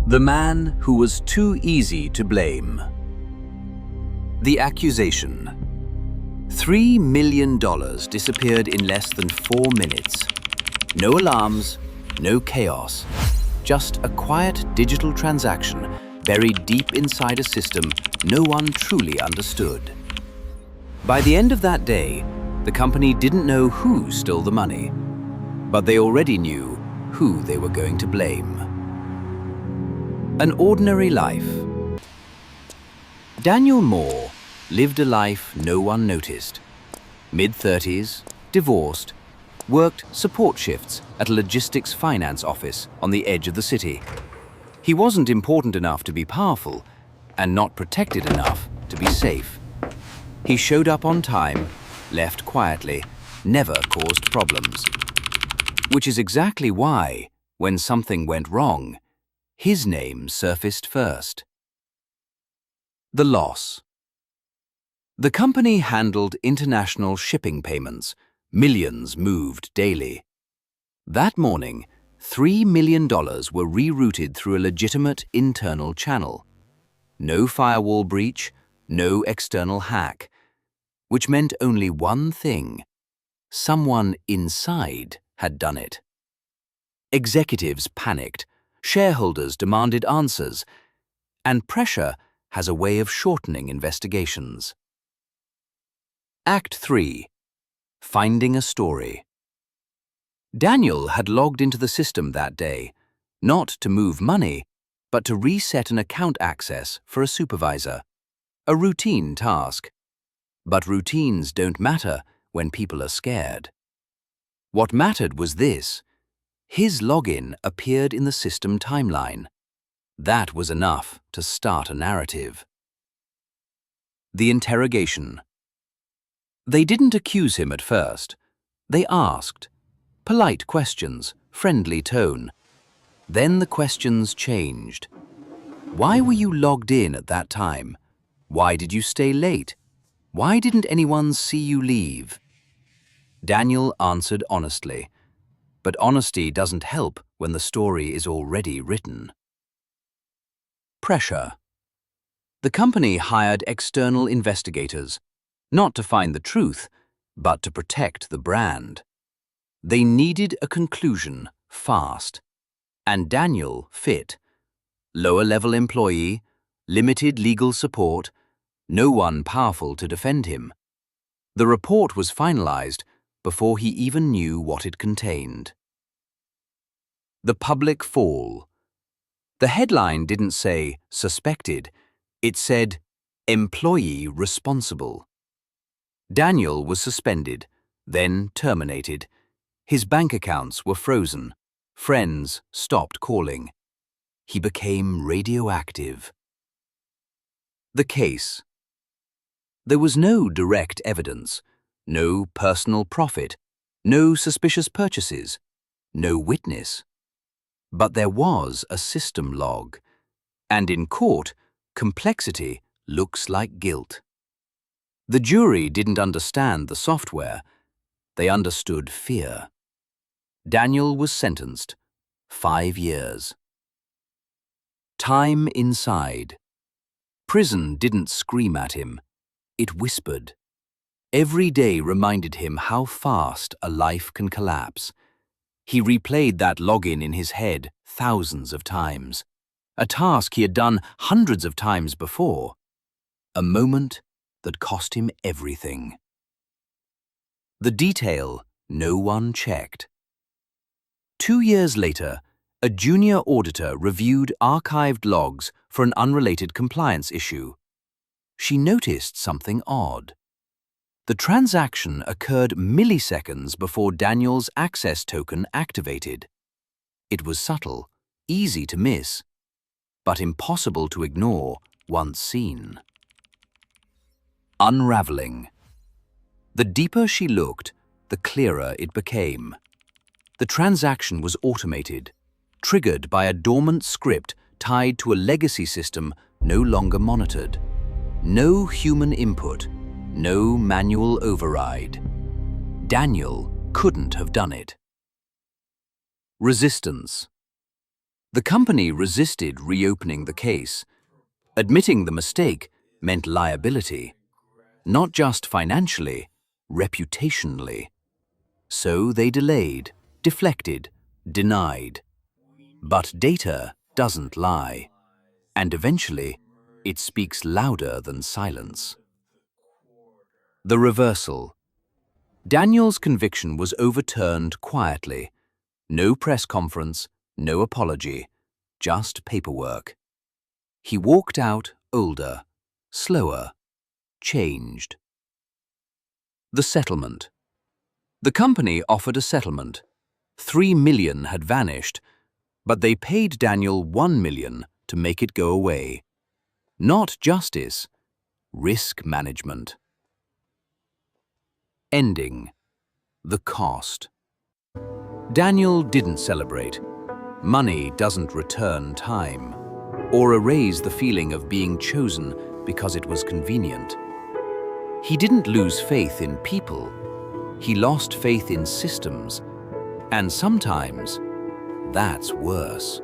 The man who was too easy to blame. The accusation. $3 million disappeared in less than 4 minutes. No alarms, no chaos. Just a quiet digital transaction buried deep inside a system no one truly understood. By the end of that day, the company didn't know who stole the money, but they already knew who they were going to blame. An ordinary life. Daniel Moore lived a life no one noticed. Mid-30s, divorced, worked support shifts at a logistics finance office on the edge of the city. He wasn't important enough to be powerful and not protected enough to be safe. He showed up on time, left quietly, never caused problems. Which is exactly why, when something went wrong, his name surfaced first. The loss. The company handled international shipping payments. Millions moved daily. That morning, $3 million were rerouted through a legitimate internal channel. No firewall breach, no external hack, which meant only one thing: someone inside had done it. Executives panicked, shareholders demanded answers, and pressure has a way of shortening investigations. Act 3. Finding a story. Daniel had logged into the system that day, not to move money, but to reset an account access for a supervisor. A routine task. But routines don't matter when people are scared. What mattered was this: his login appeared in the system timeline. That was enough to start a narrative. The interrogation. They didn't accuse him at first. They asked. Polite questions, friendly tone. Then the questions changed. Why were you logged in at that time? Why did you stay late? Why didn't anyone see you leave? Daniel answered honestly. But honesty doesn't help when the story is already written. Pressure. The company hired external investigators, not to find the truth, but to protect the brand. They needed a conclusion fast, and Daniel fit. Lower-level employee, limited legal support, no one powerful to defend him. The report was finalized before he even knew what it contained. The public fall. The headline didn't say suspected, it said employee responsible. Daniel was suspended, then terminated. His bank accounts were frozen. Friends stopped calling. He became radioactive. The case. There was no direct evidence, no personal profit, no suspicious purchases, no witness. But there was a system log, and in court, complexity looks like guilt. The jury didn't understand the software, they understood fear. Daniel was sentenced, 5 years. Time inside. Prison didn't scream at him, it whispered. Every day reminded him how fast a life can collapse. He replayed that login in his head thousands of times, a task he had done hundreds of times before, a moment that cost him everything. The detail no one checked. 2 years later, a junior auditor reviewed archived logs for an unrelated compliance issue. She noticed something odd. The transaction occurred milliseconds before Daniel's access token activated. It was subtle, easy to miss, but impossible to ignore once seen. Unraveling. The deeper she looked, the clearer it became. The transaction was automated, triggered by a dormant script tied to a legacy system no longer monitored. No human input, no manual override. Daniel couldn't have done it. Resistance. The company resisted reopening the case. Admitting the mistake meant liability, not just financially, reputationally. So they delayed, deflected, denied. But data doesn't lie, and eventually it speaks louder than silence. The reversal. Daniel's conviction was overturned quietly. No press conference, no apology, just paperwork. He walked out older, slower, changed. The settlement. The company offered a settlement. 3 million had vanished, but they paid Daniel 1 million to make it go away. Not justice, risk management. Ending. The cost. Daniel didn't celebrate. Money doesn't return time, or erase the feeling of being chosen because it was convenient. He didn't lose faith in people. He lost faith in systems, and sometimes that's worse.